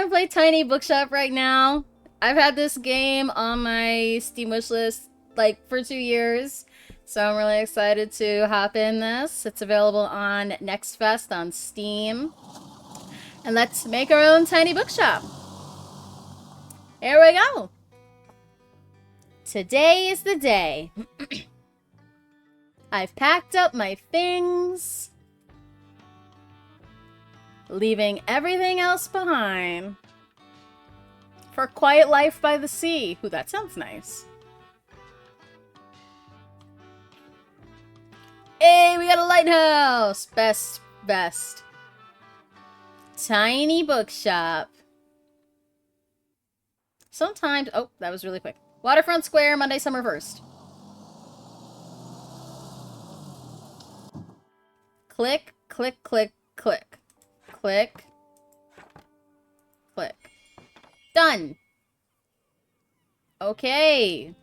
trying to play Tiny Bookshop right now. I've had this game on my Steam wishlist like for 2 years. So I'm really excited to hop in this. It's available on NextFest on Steam. And let's make our own tiny bookshop. Here we go. Today is the day. I've packed up my things, leaving everything else behind for quiet life by the sea. Ooh, that sounds nice. Hey, we got a lighthouse! Best. Tiny bookshop. Sometimes... Oh, that was really quick. Waterfront Square, Monday, summer 1st. Click, click, click, click. Click. Click. Done! Okay.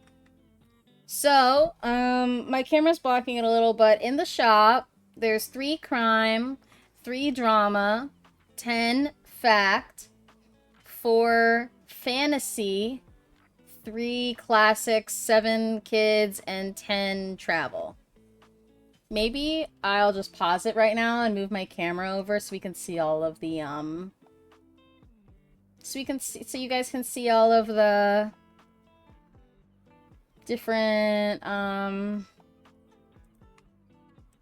So, my camera's blocking it a little, but in the shop, there's 3 crime, 3 drama, 10 fact, 4 fantasy, 3 classics, 7 kids, and 10 travel. Maybe I'll just pause it right now and move my camera over so we can see all of the, so you guys can see all of the different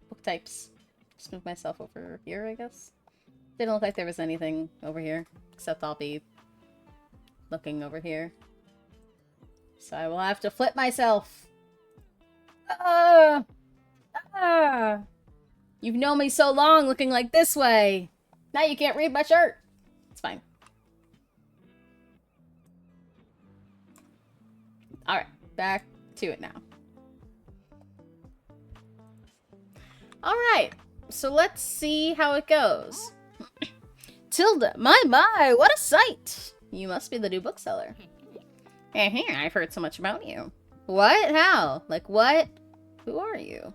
book types. Just move myself over here, I guess. Didn't look like there was anything over here, except I'll be looking over here. So I will have to flip myself. You've known me so long looking like this way. Now you can't read my shirt. It's fine. Alright, back to it now. Alright, so let's see how it goes. Tilda, my, what a sight! You must be the new bookseller. I've heard so much about you. What? How? Like what? Who are you?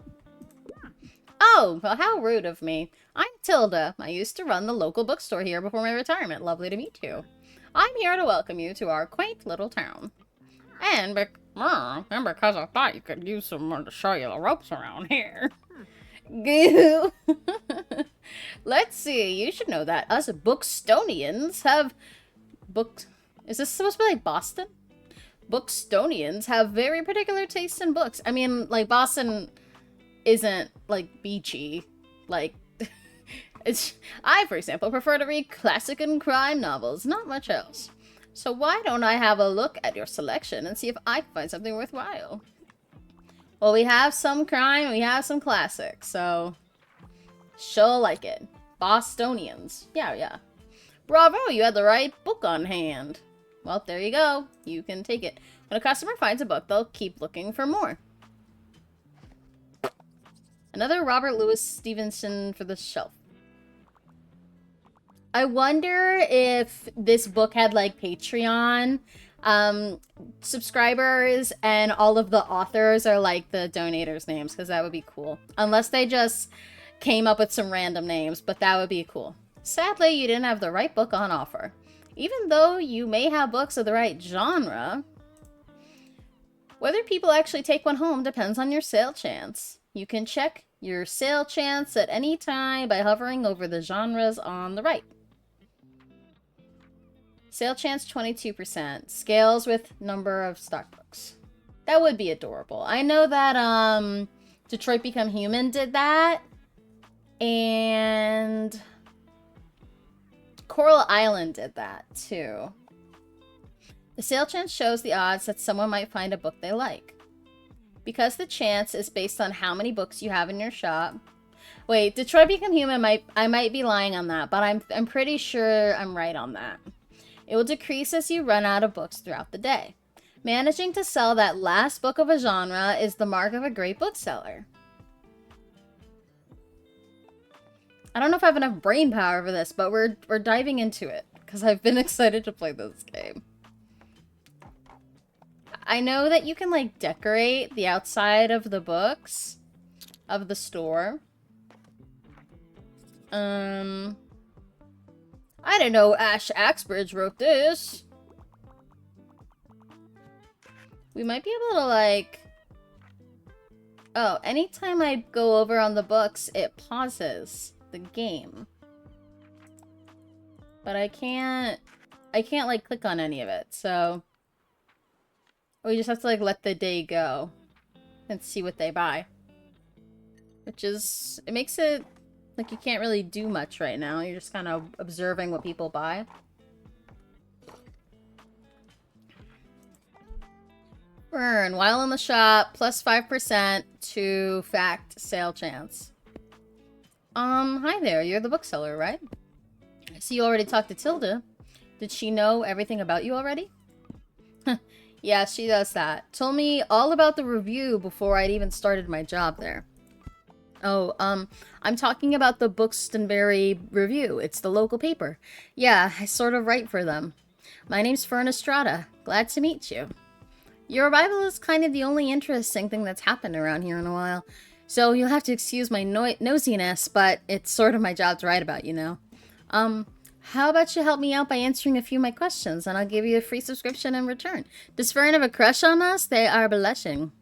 Oh, well, how rude of me. I'm Tilda. I used to run the local bookstore here before my retirement. Lovely to meet you. I'm here to welcome you to our quaint little town. And because I thought you could use someone to show you the ropes around here. Goo. Let's see. You should know that us Bookstonians have Is this supposed to be like Boston? Bookstonians have very particular tastes in books. I mean, like, Boston isn't, like, beachy. Like, I, for example, prefer to read classic and crime novels, not much else. So why don't I have a look at your selection and see if I can find something worthwhile? Well, we have some crime, we have some classics, so she'll like it. Bostonians. Yeah. Bravo, you had the right book on hand. Well, there you go. You can take it. When a customer finds a book, they'll keep looking for more. Another Robert Louis Stevenson for the shelf. I wonder if this book had, like, Patreon subscribers and all of the authors are, like, the donators' names, because that would be cool. Unless they just came up with some random names, but that would be cool. Sadly, you didn't have the right book on offer. Even though you may have books of the right genre, whether people actually take one home depends on your sale chance. You can check your sale chance at any time by hovering over the genres on the right. Sale chance 22%. Scales with number of stock books. That would be adorable. I know that Detroit Become Human did that. And Coral Island did that too. The sale chance shows the odds that someone might find a book they like. Because the chance is based on how many books you have in your shop. Wait, Detroit Become Human I might be lying on that, but I'm pretty sure I'm right on that. It will decrease as you run out of books throughout the day. Managing to sell that last book of a genre is the mark of a great bookseller. I don't know if I have enough brain power for this, but we're diving into it because I've been excited to play this game. I know that you can, like, decorate the outside of the books of the store. I didn't know Ash Axbridge wrote this. We might be able to, like... Oh, anytime I go over on the books, it pauses the game. But I can't, like, click on any of it, so... We just have to, like, let the day go. And see what they buy. Which is... It makes it... Like, you can't really do much right now. You're just kind of observing what people buy. Earn while in the shop, plus 5% to fact sale chance. Hi there. You're the bookseller, right? I see you already talked to Tilda. Did she know everything about you already? Yeah, she does that. Told me all about the review before I'd even started my job there. Oh, I'm talking about the Bookstonbury Review. It's the local paper. Yeah, I sort of write for them. My name's Fern Estrada. Glad to meet you. Your arrival is kind of the only interesting thing that's happened around here in a while. So you'll have to excuse my nosiness, but it's sort of my job to write about, you know. How about you help me out by answering a few of my questions, and I'll give you a free subscription in return. Does Fern have a crush on us? They are blushing.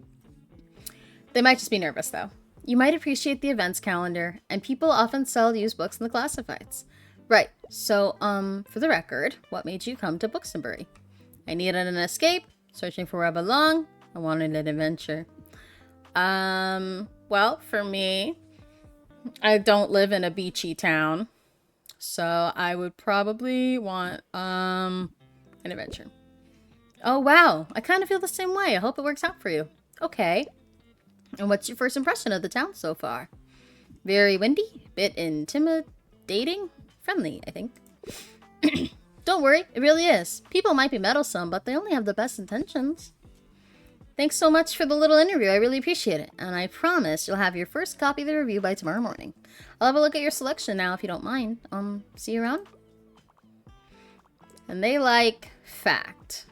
They might just be nervous, though. You might appreciate the events calendar, and people often sell used books in the classifieds. Right, so, for the record, what made you come to Bookstonbury? I needed an escape, searching for where I belong, I wanted an adventure. Well, for me, I don't live in a beachy town, so I would probably want, an adventure. Oh, wow, I kind of feel the same way. I hope it works out for you. Okay. And what's your first impression of the town so far? Very windy, bit intimidating, friendly, I think. Don't worry, it really is. People might be meddlesome, but they only have the best intentions. Thanks so much for the little interview. I really appreciate it. And I promise you'll have your first copy of the review by tomorrow morning. I'll have a look at your selection now if you don't mind. See you around? And they like fact.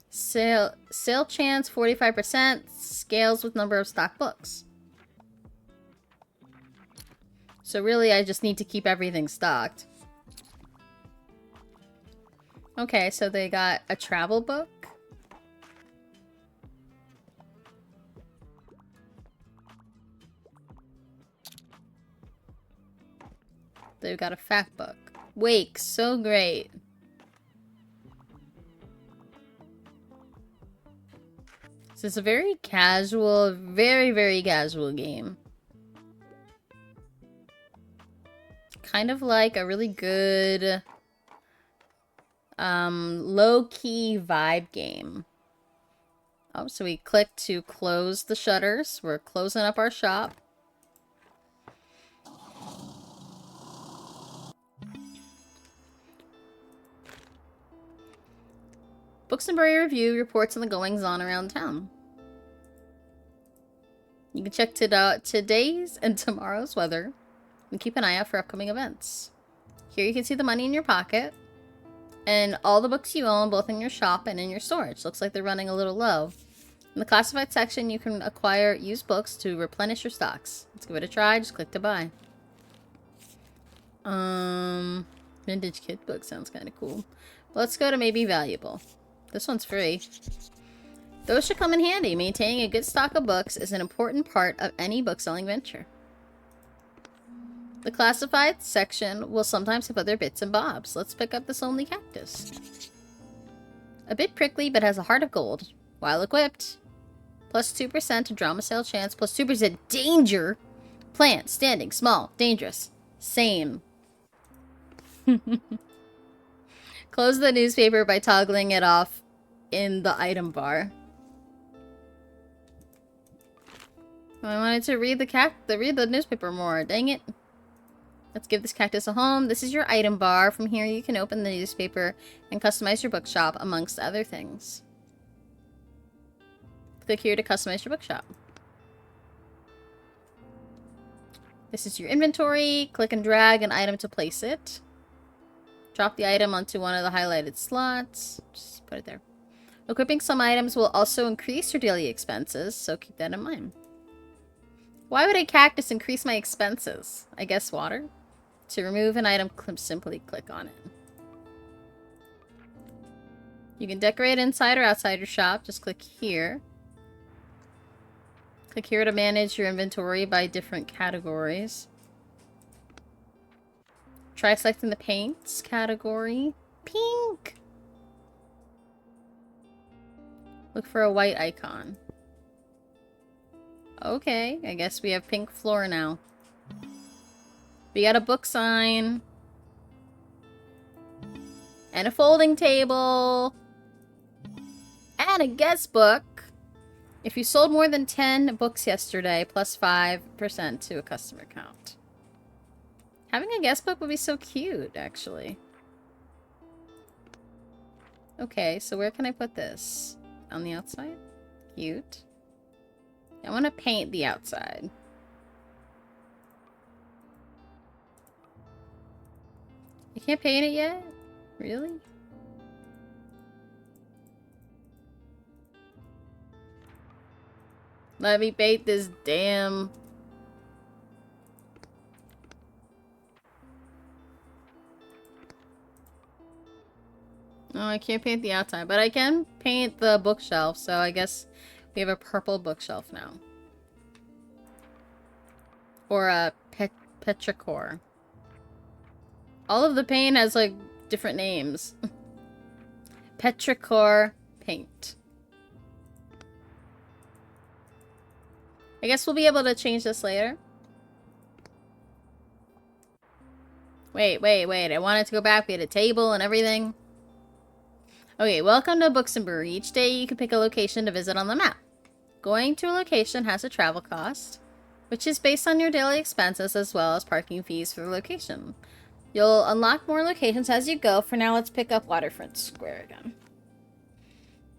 Sale chance 45%, scales with number of stock books. So really I just need to keep everything stocked. Okay, so they got a travel book. They've got a fact book. Wake, so great. This is a very casual, very, very casual game. Kind of like a really good, low-key vibe game. Oh, so we click to close the shutters. We're closing up our shop. Bookstonbury Review reports on the goings-on around town. You can check today's and tomorrow's weather and keep an eye out for upcoming events. Here you can see the money in your pocket and all the books you own, both in your shop and in your storage. Looks like they're running a little low. In the classified section, you can acquire used books to replenish your stocks. Let's give it a try. Just click to buy. Vintage kid book sounds kind of cool. Let's go to maybe valuable. This one's free. Those should come in handy. Maintaining a good stock of books is an important part of any bookselling venture. The classified section will sometimes have other bits and bobs. Let's pick up this only cactus. A bit prickly, but has a heart of gold. While equipped, plus 2% to drama sale chance, plus 2% danger. Plant, standing, small, dangerous. Same. Close the newspaper by toggling it off in the item bar. I wanted to read the newspaper more. Dang it. Let's give this cactus a home. This is your item bar. From here you can open the newspaper and customize your bookshop, amongst other things. Click here to customize your bookshop. This is your inventory. Click and drag an item to place it. Drop the item onto one of the highlighted slots. Just put it there. Equipping some items will also increase your daily expenses, so keep that in mind. Why would a cactus increase my expenses? I guess water? To remove an item, simply click on it. You can decorate inside or outside your shop. Just click here. Click here to manage your inventory by different categories. Try selecting the paints category. Pink! Look for a white icon. Okay, I guess we have pink floor now. We got a book sign. And a folding table. And a guest book. If you sold more than 10 books yesterday, plus 5% to a customer count. Having a guest book would be so cute, actually. Okay, so where can I put this? On the outside? Cute. I want to paint the outside. You can't paint it yet? Really? Let me paint this damn... Oh, I can't paint the outside, but I can paint the bookshelf, so I guess we have a purple bookshelf now. Or a petrichor. All of the paint has, like, different names. Petrichor paint. I guess we'll be able to change this later. Wait. I wanted to go back. We had a table and everything. Okay, welcome to Books and Brewery. Each day you can pick a location to visit on the map. Going to a location has a travel cost, which is based on your daily expenses as well as parking fees for the location. You'll unlock more locations as you go. For now, let's pick up Waterfront Square again.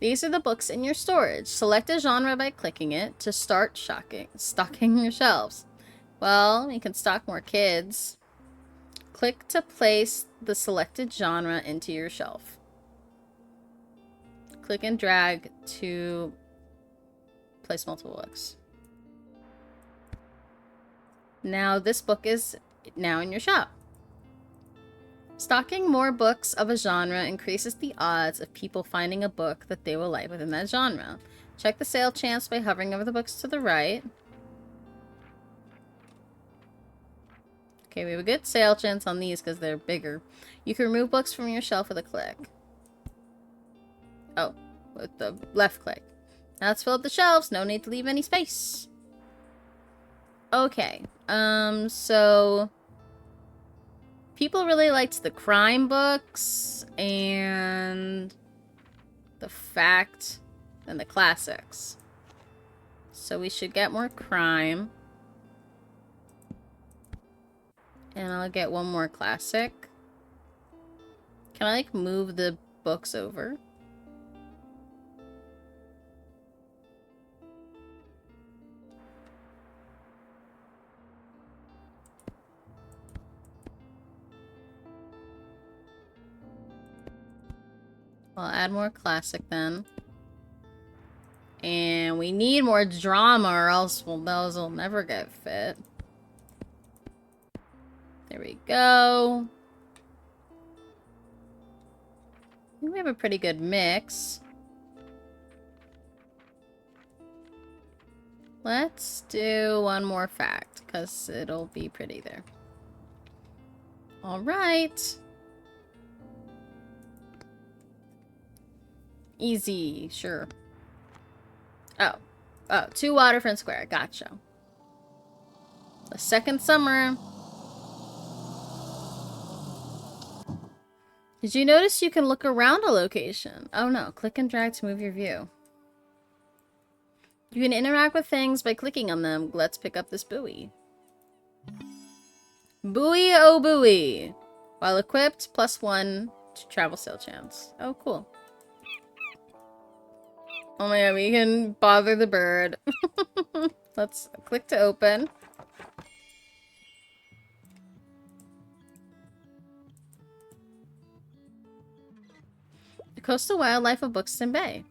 These are the books in your storage. Select a genre by clicking it to start stocking your shelves. Well, you can stock more kids. Click to place the selected genre into your shelf. Click and drag to place multiple books. Now this book is now in your shop. Stocking more books of a genre increases the odds of people finding a book that they will like within that genre. Check the sale chance by hovering over the books to the right. Okay, we have a good sale chance on these because they're bigger. You can remove books from your shelf with a click. Oh, with the left click. Now let's fill up the shelves. No need to leave any space. Okay, so... people really liked the crime books and the fact and the classics. So we should get more crime. And I'll get one more classic. Can I, like, move the books over? I'll add more classic then. And we need more drama or else those will never get fit. There we go. I think we have a pretty good mix. Let's do one more fact, because it'll be pretty there. Alright. Easy, sure. Oh, 2 Waterfront Square, gotcha. The second summer. Did you notice you can look around a location? Oh no, click and drag to move your view. You can interact with things by clicking on them. Let's pick up this buoy. Buoy, oh buoy. While equipped, +1 to travel sale chance. Oh, cool. Oh my god, we can bother the bird. Let's click to open. The coastal wildlife of Buxton Bay.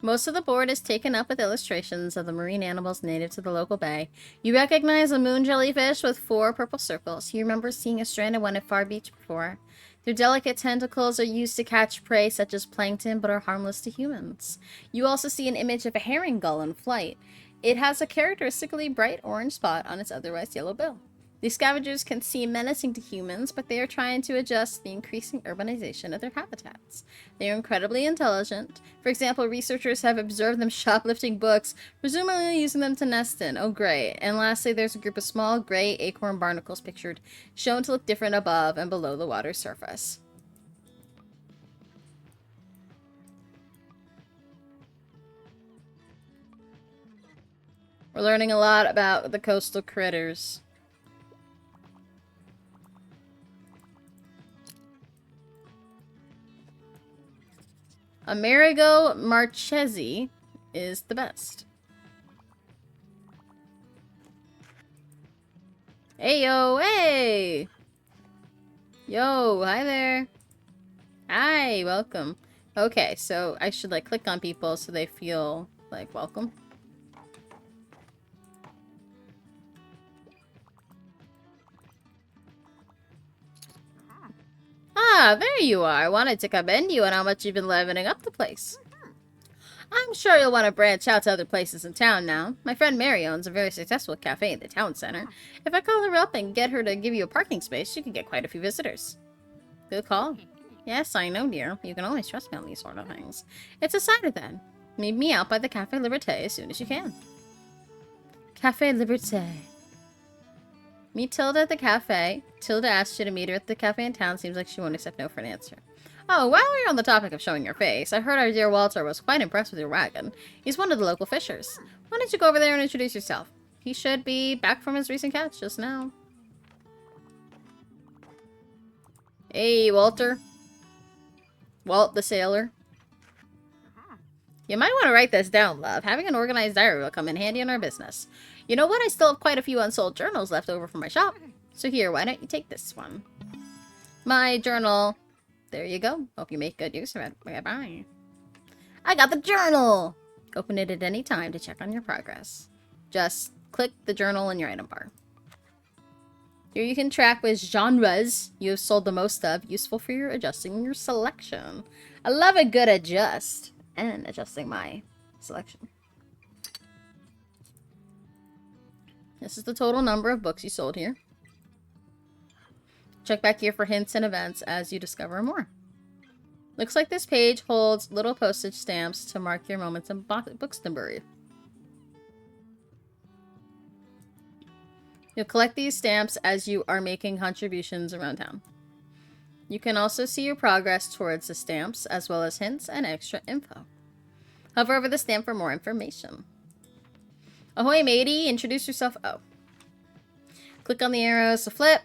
Most of the board is taken up with illustrations of the marine animals native to the local bay. You recognize a moon jellyfish with 4 purple circles. You remember seeing a stranded one at Far Beach before. Their delicate tentacles are used to catch prey such as plankton, but are harmless to humans. You also see an image of a herring gull in flight. It has a characteristically bright orange spot on its otherwise yellow bill. These scavengers can seem menacing to humans, but they are trying to adjust the increasing urbanization of their habitats. They are incredibly intelligent. For example, researchers have observed them shoplifting books, presumably using them to nest in. Oh, great. And lastly, there's a group of small gray acorn barnacles pictured, shown to look different above and below the water's surface. We're learning a lot about the coastal critters. Amerigo Marchesi is the best. Hey, yo, hey! Yo, hi there. Hi, welcome. Okay, so I should, like, click on people so they feel, like, welcome. Ah, there you are. I wanted to commend you on how much you've been livening up the place. I'm sure you'll want to branch out to other places in town now. My friend Mary owns a very successful cafe in the town center. If I call her up and get her to give you a parking space, she could get quite a few visitors. Good call. Yes, I know, dear. You can always trust me on these sort of things. It's decided then. Meet me out by the Cafe Liberté as soon as you can. Cafe Liberté. Meet Tilda at the cafe. Tilda asked you to meet her at the cafe in town. Seems like she won't accept no for an answer. Oh, while we're on the topic of showing your face, I heard our dear Walter was quite impressed with your wagon. He's one of the local fishers. Why don't you go over there and introduce yourself? He should be back from his recent catch just now. Hey, Walter. Walt the sailor. You might want to write this down, love. Having an organized diary will come in handy in our business. You know what? I still have quite a few unsold journals left over from my shop. So here, why don't you take this one? My journal. There you go. Hope you make good use of it. Bye-bye. I got the journal! Open it at any time to check on your progress. Just click the journal in your item bar. Here you can track which genres you have sold the most of, useful for your adjusting your selection. I love a good adjust and adjusting my selection. This is the total number of books you sold here. Check back here for hints and events as you discover more. Looks like this page holds little postage stamps to mark your moments in Bookstabury. You'll collect these stamps as you are making contributions around town. You can also see your progress towards the stamps, as well as hints and extra info. Hover over the stamp for more information. Ahoy, matey! Introduce yourself. Oh. Click on the arrows to flip.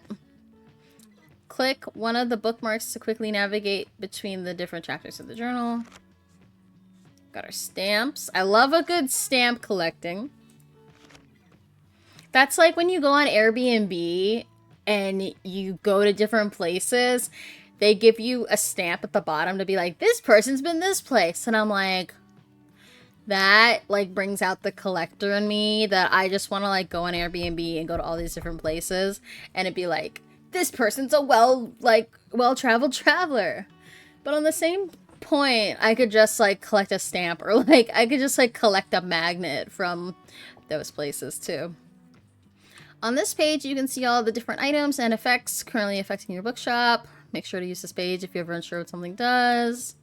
Click one of the bookmarks to quickly navigate between the different chapters of the journal. Got our stamps. I love a good stamp collecting. That's like when you go on Airbnb and you go to different places. They give you a stamp at the bottom to be like, this person's been this place. And I'm like, that like brings out the collector in me, that I just want to like go on Airbnb and go to all these different places and it'd be like, this person's a well-traveled traveler. But on the same point, I could just like collect a stamp, or like I could just like collect a magnet from those places too. On this page, you can see all the different items and effects currently affecting your bookshop. Make sure to use this page if you're ever unsure what something does.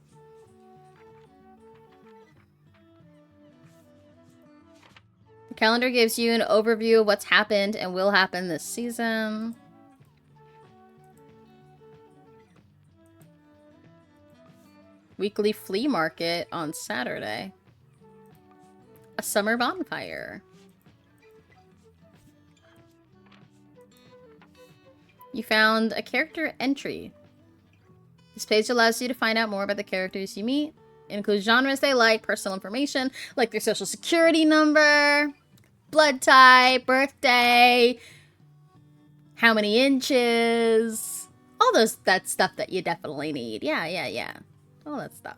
The calendar gives you an overview of what's happened and will happen this season. Weekly flea market on Saturday. A summer bonfire. You found a character entry. This page allows you to find out more about the characters you meet. It includes genres they like, personal information, like their social security number, blood type, birthday, how many inches, all that stuff that you definitely need. Yeah. All that stuff.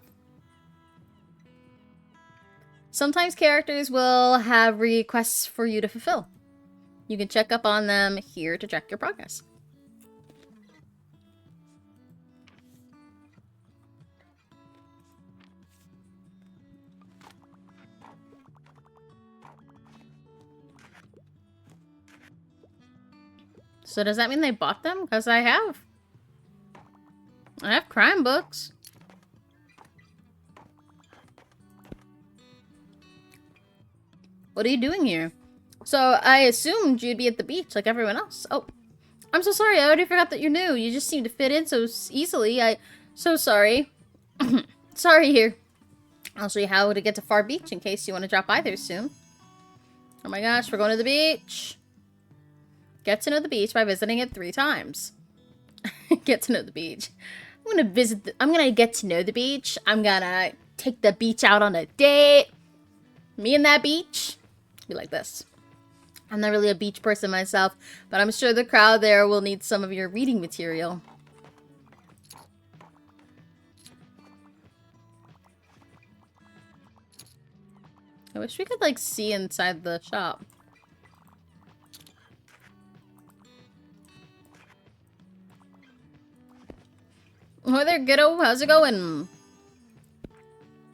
Sometimes characters will have requests for you to fulfill. You can check up on them here to track your progress. So does that mean they bought them? Because I have crime books. What are you doing here? So I assumed you'd be at the beach like everyone else. Oh, I'm so sorry. I already forgot that you're new. You just seem to fit in so easily. So sorry. Sorry here. I'll show you how to get to Far Beach in case you want to drop by there soon. Oh my gosh, we're going to the beach. Get to know the beach by visiting it 3 times. Get to know the beach. I'm gonna get to know the beach. I'm gonna take the beach out on a date. Me and that beach. Be like this. I'm not really a beach person myself, but I'm sure the crowd there will need some of your reading material. I wish we could, like, see inside the shop. Oh there, kiddo. How's it going?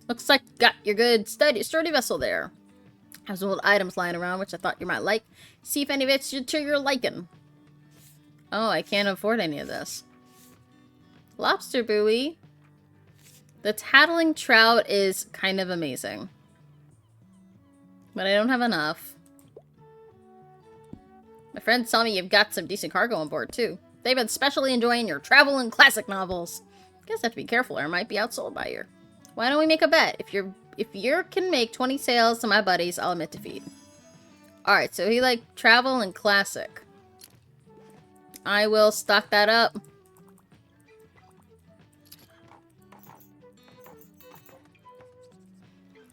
Looks like you got your good sturdy vessel there. Has old items lying around, which I thought you might like. See if any of it's to your liking. Oh, I can't afford any of this. Lobster buoy. The tattling trout is kind of amazing. But I don't have enough. My friends tell me you've got some decent cargo on board, too. They've been especially enjoying your travel and classic novels. Guess I have to be careful or I might be outsold by you. Why don't we make a bet? If you can make 20 sales to my buddies, I'll admit defeat. Alright, so he like travel and classic. I will stock that up.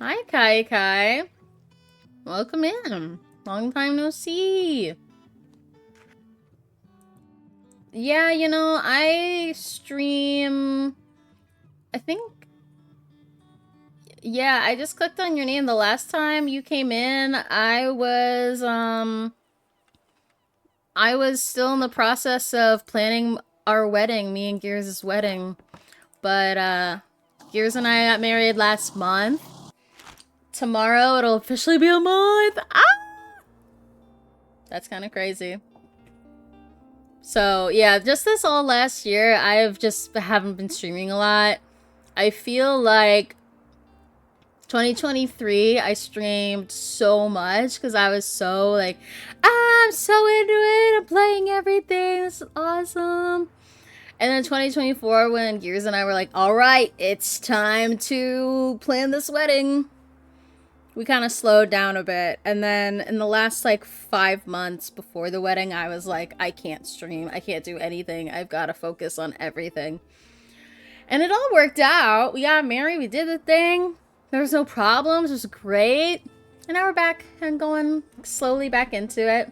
Hi, Kai Kai. Welcome in. Long time no see. Yeah, you know, I stream... I think... Yeah, I just clicked on your name the last time you came in. I was still in the process of planning our wedding, me and Gears' wedding. But, Gears and I got married last month. Tomorrow, it'll officially be a month. Ah! That's kind of crazy. So, yeah, just this all last year, haven't been streaming a lot. I feel like 2023, I streamed so much because I was so like, I'm so into it, I'm playing everything, this is awesome. And then 2024, when Gears and I were like, alright, it's time to plan this wedding, we kind of slowed down a bit. And then in the last like 5 months before the wedding, I was like, I can't stream, I can't do anything, I've got to focus on everything. And it all worked out. We got married, we did the thing. There was no problems, it was great. And now we're back and going slowly back into it.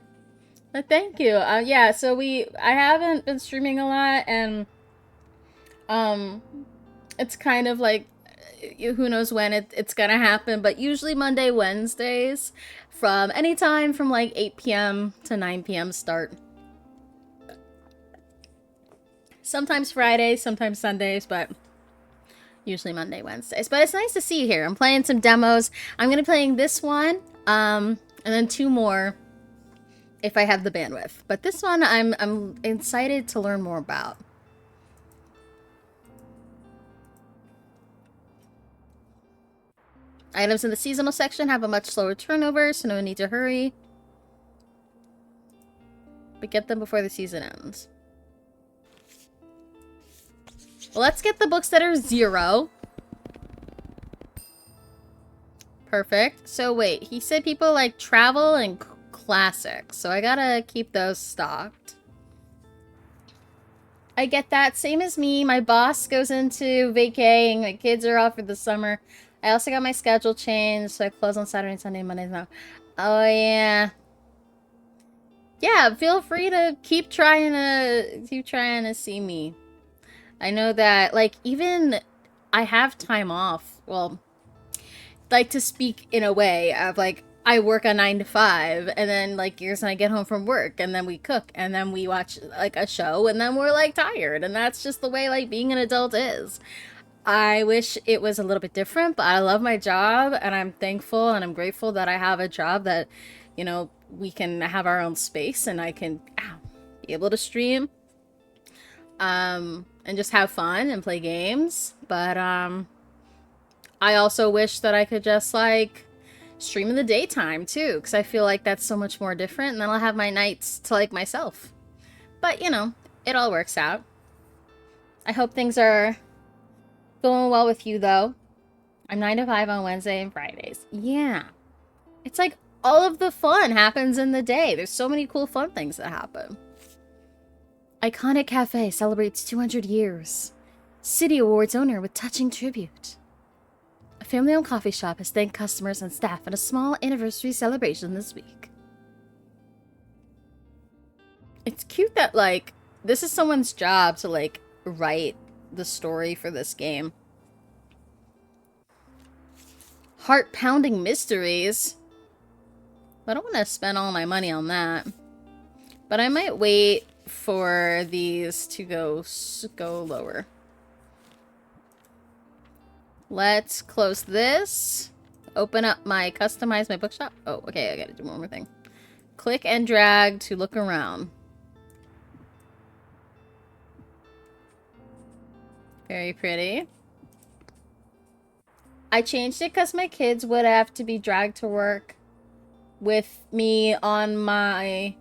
But thank you. Yeah, so I haven't been streaming a lot, and it's kind of like, who knows when it's gonna happen, but usually Monday, Wednesdays, from anytime from like 8 p.m. to 9 p.m. start. Sometimes Fridays, sometimes Sundays, but usually Monday, Wednesdays. But it's nice to see you here. I'm playing some demos. I'm going to be playing this one, and then 2 more if I have the bandwidth. But this one I'm excited to learn more about. Items in the seasonal section have a much slower turnover, so no need to hurry. But get them before the season ends. Well, let's get the books that are 0. Perfect. So wait, he said people like travel and classics, so I gotta keep those stocked. I get that. Same as me. My boss goes into vacay, my kids are off for the summer. I also got my schedule changed, so I close on Saturday, Sunday, Mondays now. Oh yeah. Yeah, feel free to keep trying to see me. I know that, like, even I have time off. Well, like to speak in a way of like, I work a 9 to 5, and then like Gears and I get home from work, and then we cook, and then we watch like a show, and then we're like tired, and that's just the way like being an adult is. I wish it was a little bit different, but I love my job, and I'm thankful and I'm grateful that I have a job that, you know, we can have our own space, and I can be able to stream, and just have fun and play games. But I also wish that I could just like stream in the daytime too, because I feel like that's so much more different, and then I'll have my nights to like myself. But you know, it all works out. I hope things are going well with you though. I'm 9 to 5 on Wednesday and Fridays. Yeah. It's like all of the fun happens in the day. There's so many cool fun things that happen. Iconic Cafe celebrates 200 years. City Awards owner with touching tribute. A family-owned coffee shop has thanked customers and staff in a small anniversary celebration this week. It's cute that, like, this is someone's job to, like, write the story for this game. Heart-pounding mysteries. I don't want to spend all my money on that. But I might wait for these to go lower. Let's close this. Open up customize my bookshop. Oh, okay, I gotta do one more thing. Click and drag to look around. Very pretty. I changed it because my kids would have to be dragged to work with me on the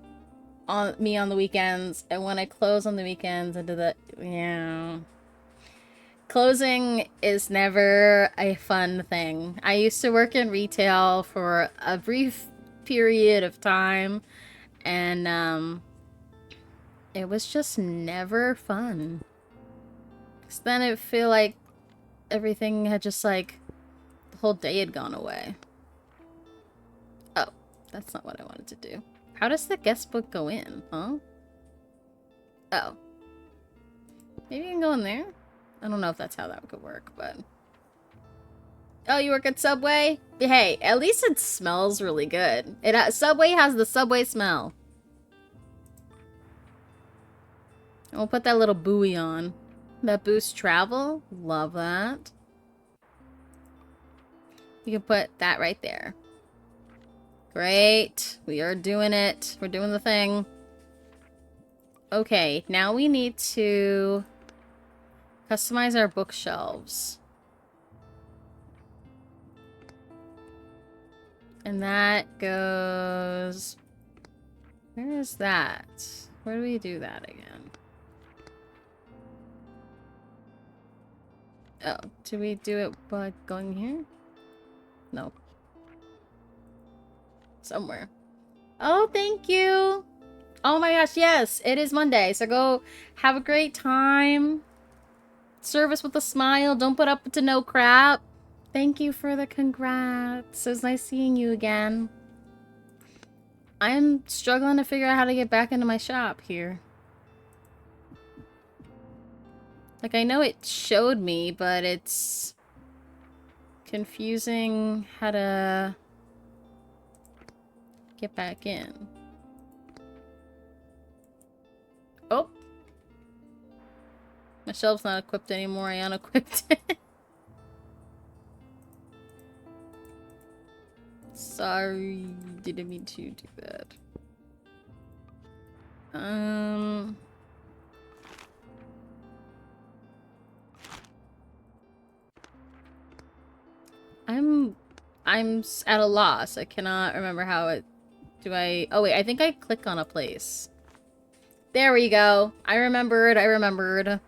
weekends, and when I close on the weekends, I do that. Yeah. Closing is never a fun thing. I used to work in retail for a brief period of time, and it was just never fun. 'Cause then it feel like everything had just like the whole day had gone away. Oh, that's not what I wanted to do. How does the guest book go in, huh? Oh. Maybe you can go in there? I don't know if that's how that could work, but... Oh, you work at Subway? Hey, at least it smells really good. Subway has the Subway smell. And we'll put that little buoy on. That boosts travel. Love that. You can put that right there. Great. We are doing it. We're doing the thing. Okay, now we need to customize our bookshelves. And that goes... Where is that? Where do we do that again? Oh, do we do it by going here? No. Somewhere. Oh, thank you! Oh my gosh, yes! It is Monday, so go have a great time. Service with a smile. Don't put up to no crap. Thank you for the congrats. It was nice seeing you again. I'm struggling to figure out how to get back into my shop here. Like, I know it showed me, but it's confusing how to get back in. Oh. My shelf's not equipped anymore. I unequipped it. Sorry. Didn't mean to do that. I'm at a loss. I cannot remember how it... Oh wait, I think I click on a place. There we go. I remembered.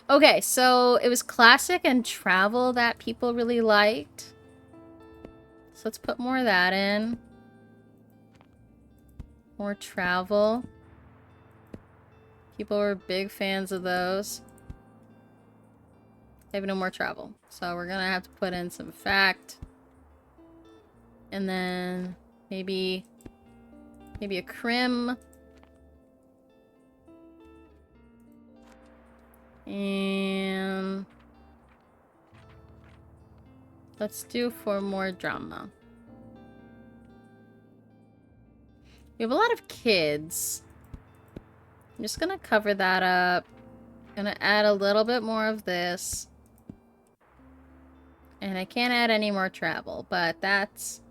Okay, so it was classic and travel that people really liked. So let's put more of that in. More travel. People were big fans of those. They have no more travel. So we're gonna have to put in some fact. And then maybe a crim. And Let's do 4 more drama. We have a lot of kids. I'm just gonna cover that up. Gonna add a little bit more of this. And I can't add any more travel, but that's...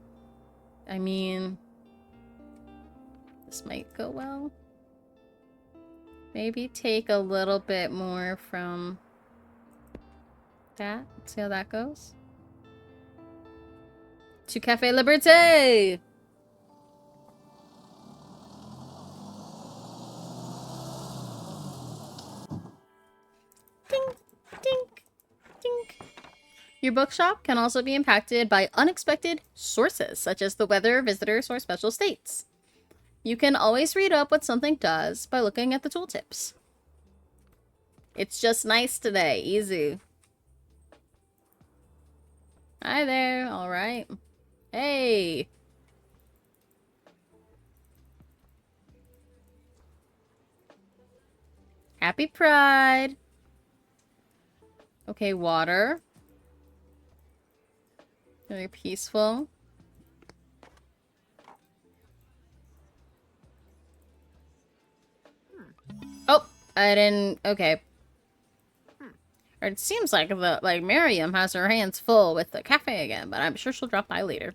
I mean... This might go well. Maybe take a little bit more from that. See how that goes. To Cafe Liberté! Ding, ding, ding. Your bookshop can also be impacted by unexpected sources, such as the weather, visitors, or special states. You can always read up what something does by looking at the tooltips. It's just nice today. Easy. Hi there. All right. Hey. Happy Pride. Okay, water. Very peaceful. Oh, I didn't... Okay. Or it seems like Miriam has her hands full with the cafe again, but I'm sure she'll drop by later.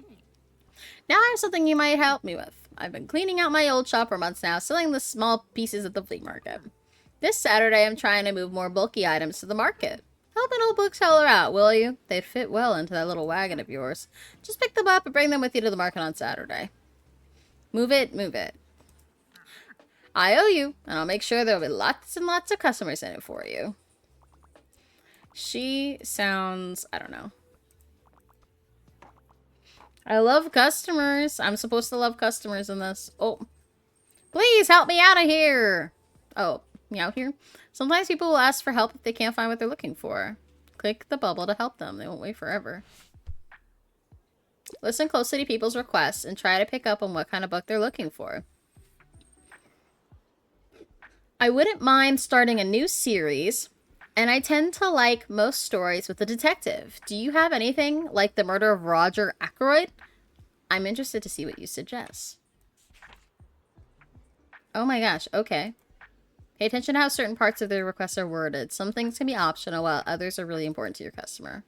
Now I have something you might help me with. I've been cleaning out my old shop for months now, selling the small pieces at the flea market. This Saturday, I'm trying to move more bulky items to the market. Help an old bookseller out, will you? They'd fit well into that little wagon of yours. Just pick them up and bring them with you to the market on Saturday. Move it, move it. I owe you, and I'll make sure there'll be lots and lots of customers in it for you. She sounds... I don't know. I love customers. I'm supposed to love customers in this. Oh. Please help me out of here. Oh, me out here? Sometimes people will ask for help if they can't find what they're looking for. Click the bubble to help them. They won't wait forever. Listen closely to people's requests and try to pick up on what kind of book they're looking for. I wouldn't mind starting a new series, and I tend to like most stories with a detective. Do you have anything like The Murder of Roger Ackroyd? I'm interested to see what you suggest. Oh my gosh, okay. Pay attention to how certain parts of their requests are worded. Some things can be optional, while others are really important to your customer.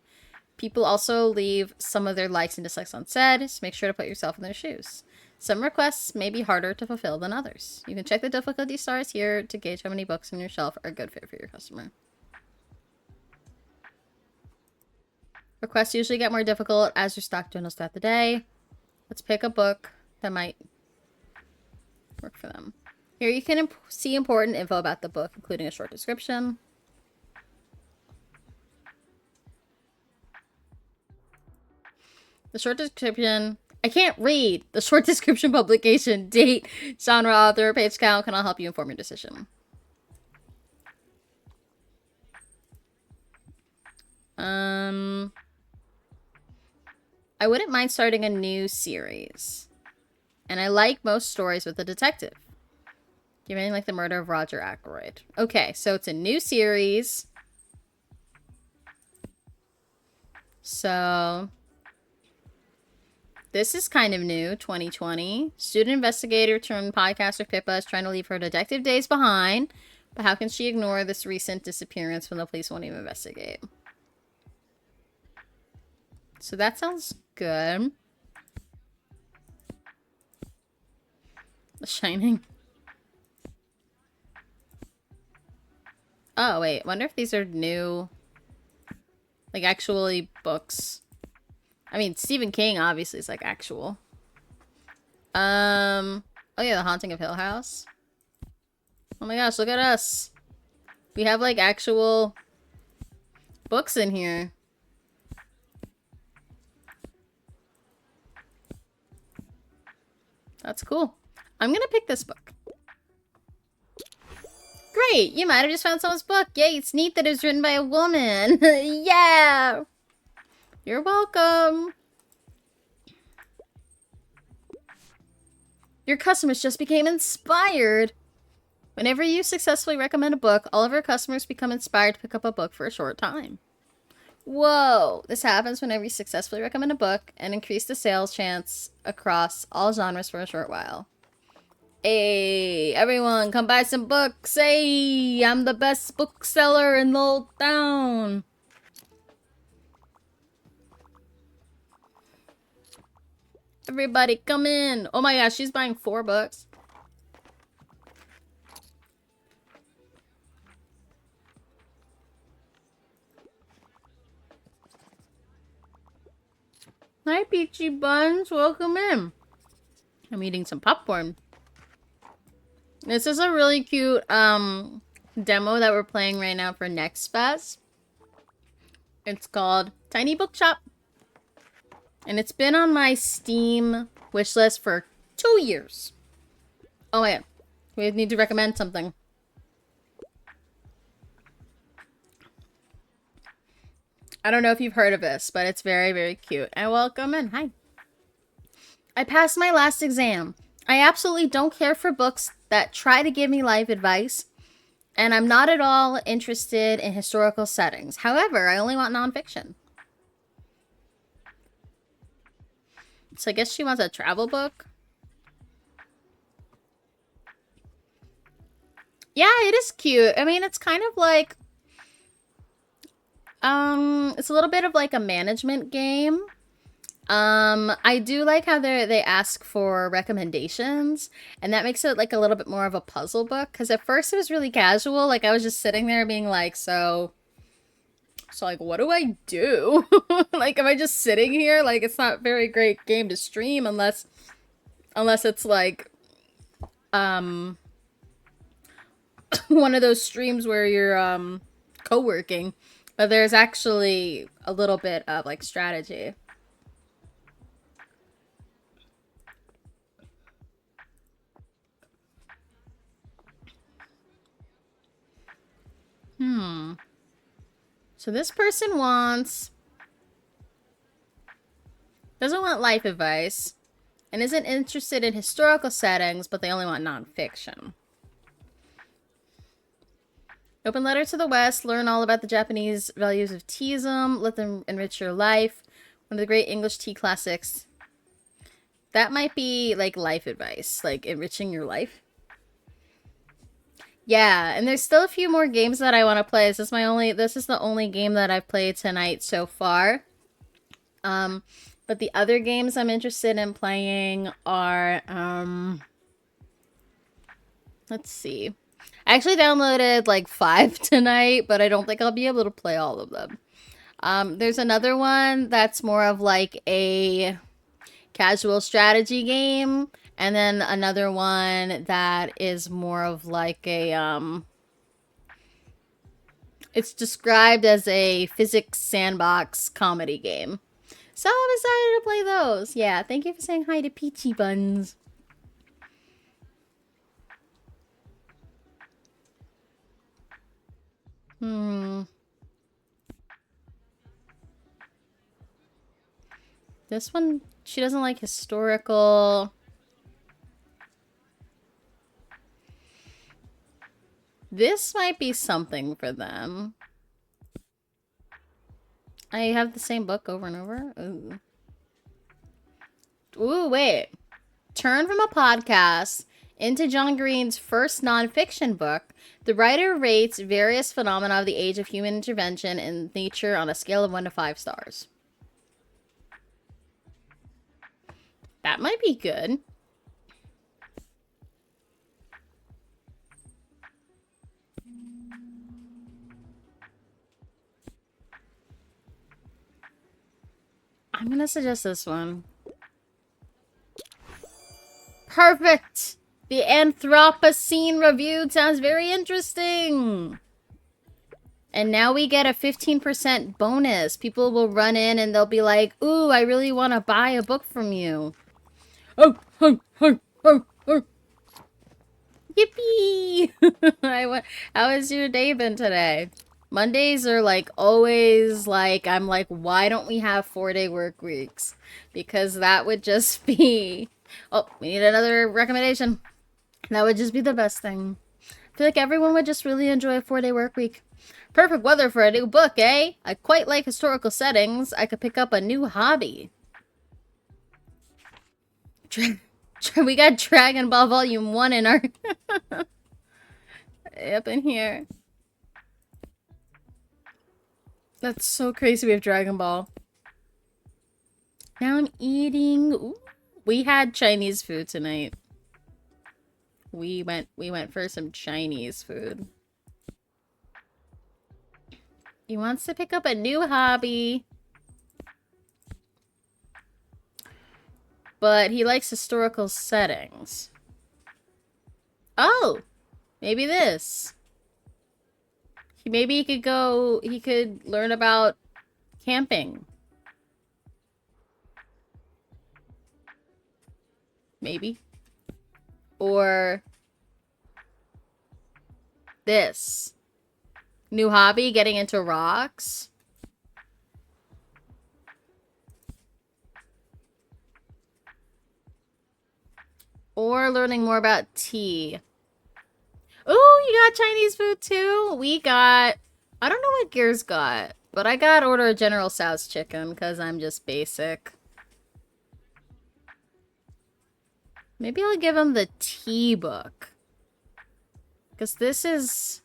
People also leave some of their likes and dislikes unsaid, so make sure to put yourself in their shoes. Some requests may be harder to fulfill than others. You can check the difficulty stars here to gauge how many books on your shelf are a good fit for your customer. Requests usually get more difficult as your stock dwindles throughout the day. Let's pick a book that might work for them. Here you can see important info about the book, including a short description. The short description... I can't read! The short description, publication, date, genre, author, page count can all help you inform your decision. I wouldn't mind starting a new series. And I like most stories with a detective. Given like The Murder of Roger Ackroyd. Okay, so it's a new series. So... This is kind of new, 2020. Student investigator turned podcaster Pippa is trying to leave her detective days behind. But how can she ignore this recent disappearance when the police won't even investigate? So that sounds good. The Shining. Oh, wait. Wonder if these are new... Like, actually books. I mean, Stephen King obviously is like actual. Oh yeah, The Haunting of Hill House. Oh my gosh, look at us. We have like actual books in here. That's cool. I'm gonna pick this book. Great! You might have just found someone's book. Yay, it's neat that it was written by a woman. Yeah! You're welcome. Your customers just became inspired. Whenever you successfully recommend a book, all of our customers become inspired to pick up a book for a short time. Whoa! This happens whenever you successfully recommend a book and increase the sales chance across all genres for a short while. Hey, everyone, come buy some books. Hey, I'm the best bookseller in the whole town. Everybody, come in. Oh my gosh, she's buying 4 books. Hi, Peachy Buns. Welcome in. I'm eating some popcorn. This is a really cute demo that we're playing right now for NextFest. It's called Tiny Bookshop. And it's been on my Steam wishlist for 2 years. Oh yeah, we need to recommend something. I don't know if you've heard of this, but it's very, very cute. And welcome in. Hi. I passed my last exam. I absolutely don't care for books that try to give me life advice, and I'm not at all interested in historical settings. However, I only want nonfiction. So I guess she wants a travel book. Yeah, it is cute. I mean, it's kind of like... it's a little bit of like a management game. I do like how they ask for recommendations, and that makes it like a little bit more of a puzzle book, because at first it was really casual. Like I was just sitting there being like, so like, what do I do? Like, am I just sitting here? Like, it's not a very great game to stream unless it's like one of those streams where you're co-working, but there's actually a little bit of like strategy. So this person doesn't want life advice and isn't interested in historical settings, but they only want nonfiction. Open letter to the West. Learn all about the Japanese values of teaism. Let them enrich your life. One of the great English tea classics. That might be like life advice, like enriching your life. Yeah, and there's still a few more games that I want to play. This is the only game that I've played tonight so far. But the other games I'm interested in playing are, let's see. I actually downloaded like 5 tonight, but I don't think I'll be able to play all of them. There's another one that's more of like a casual strategy game. And then another one that is more of like a, it's described as a physics sandbox comedy game. So I'm excited to play those. Yeah, thank you for saying hi to Peachy Buns. This one, she doesn't like historical. This might be something for them. I have the same book over and over. Ooh. Ooh, wait. Turn from a podcast into John Green's first nonfiction book. The writer rates various phenomena of the age of human intervention in nature on a scale of 1 to 5 stars. That might be good. I'm gonna suggest this one. Perfect! The Anthropocene review sounds very interesting. And now we get a 15% bonus. People will run in and they'll be like, ooh, I really want to buy a book from you. Oh, oh, oh, oh, oh. Yippee! How has your day been today? Mondays are like always like, I'm like, why don't we have 4-day work weeks? Because that would just be... Oh, we need another recommendation. That would just be the best thing. I feel like everyone would just really enjoy a 4-day work week. Perfect weather for a new book, eh? I quite like historical settings. I could pick up a new hobby. We got Dragon Ball Volume 1 in our... up in here. That's so crazy we have Dragon Ball. Now I'm eating... Ooh, we had Chinese food tonight. We went for some Chinese food. He wants to pick up a new hobby. But he likes historical settings. Oh! Maybe this. Maybe he could learn about camping. Maybe. Or this. New hobby, getting into rocks. Or learning more about tea. Oh, you got Chinese food too? We got... I don't know what Gears got, but I got order of General Tso's chicken because I'm just basic. Maybe I'll give him the tea book. Because this is...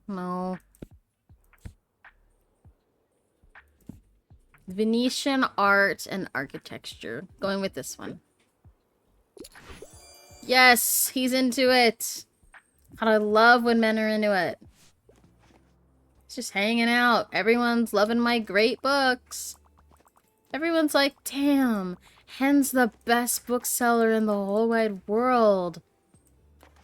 No. Venetian art and architecture. Going with this one. Yes, he's into it. God, I love when men are into it. It's just hanging out. Everyone's loving my great books. Everyone's like, damn, Hen's the best bookseller in the whole wide world.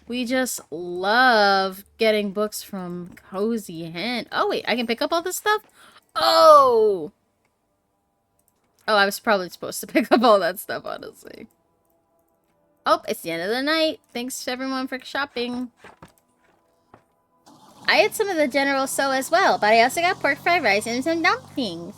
We just love getting books from Cozy Hen. Oh, wait, I can pick up all this stuff? Oh! Oh, I was probably supposed to pick up all that stuff, honestly. Oh, it's the end of the night. Thanks to everyone for shopping. I had some of the General Tso as well, but I also got pork fried rice and some dumplings.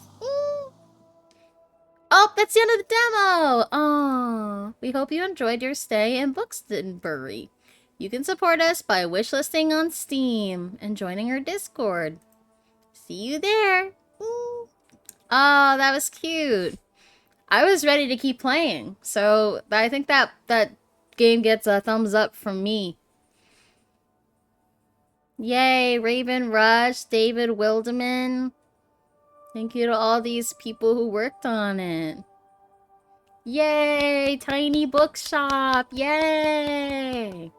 Oh, that's the end of the demo! Aww. We hope you enjoyed your stay in Buxtonbury. You can support us by wishlisting on Steam and joining our Discord. See you there. Oh, that was cute. I was ready to keep playing, so I think that game gets a thumbs up from me. Yay, Raven Rush, David Wilderman. Thank you to all these people who worked on it. Yay, Tiny Bookshop. Yay.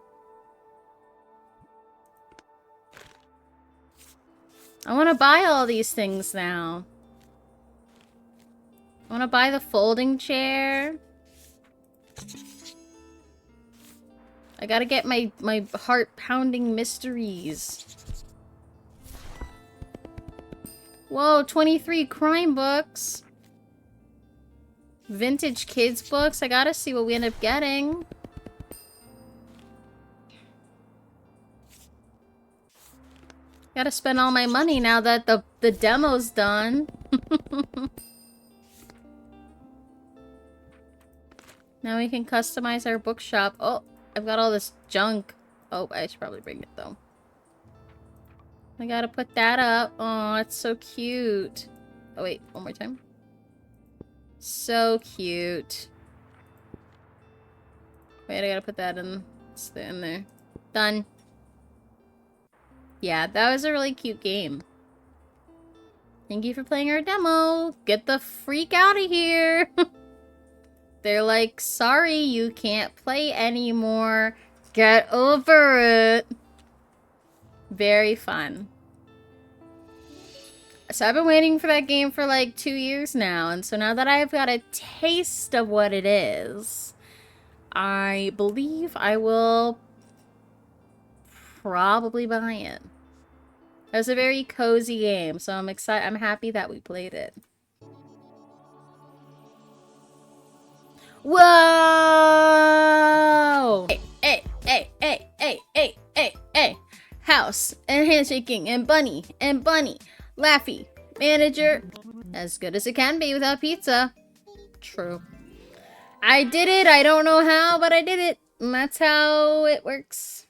I want to buy all these things now. I want to buy the folding chair. I gotta get my heart-pounding mysteries. Whoa, 23 crime books. Vintage kids books. I gotta see what we end up getting. Gotta spend all my money now that the demo's done. Now we can customize our bookshop. Oh, I've got all this junk. Oh, I should probably bring it though. I gotta put that up. Oh, it's so cute. Oh wait, one more time. So cute. Wait, I gotta put that in. Stay in there. Done. Yeah, that was a really cute game. Thank you for playing our demo. Get the freak out of here. They're like, sorry, you can't play anymore. Get over it. Very fun. So I've been waiting for that game for like 2 years now. And so now that I've got a taste of what it is, I believe I will probably buy it. It was a very cozy game, so I'm excited. I'm happy that we played it. Whoa! Hey, hey, hey, hey, hey, hey, hey, hey. House and handshaking and bunny Laffy manager. As good as it can be without pizza. True. I did it. I don't know how, but I did it. And that's how it works.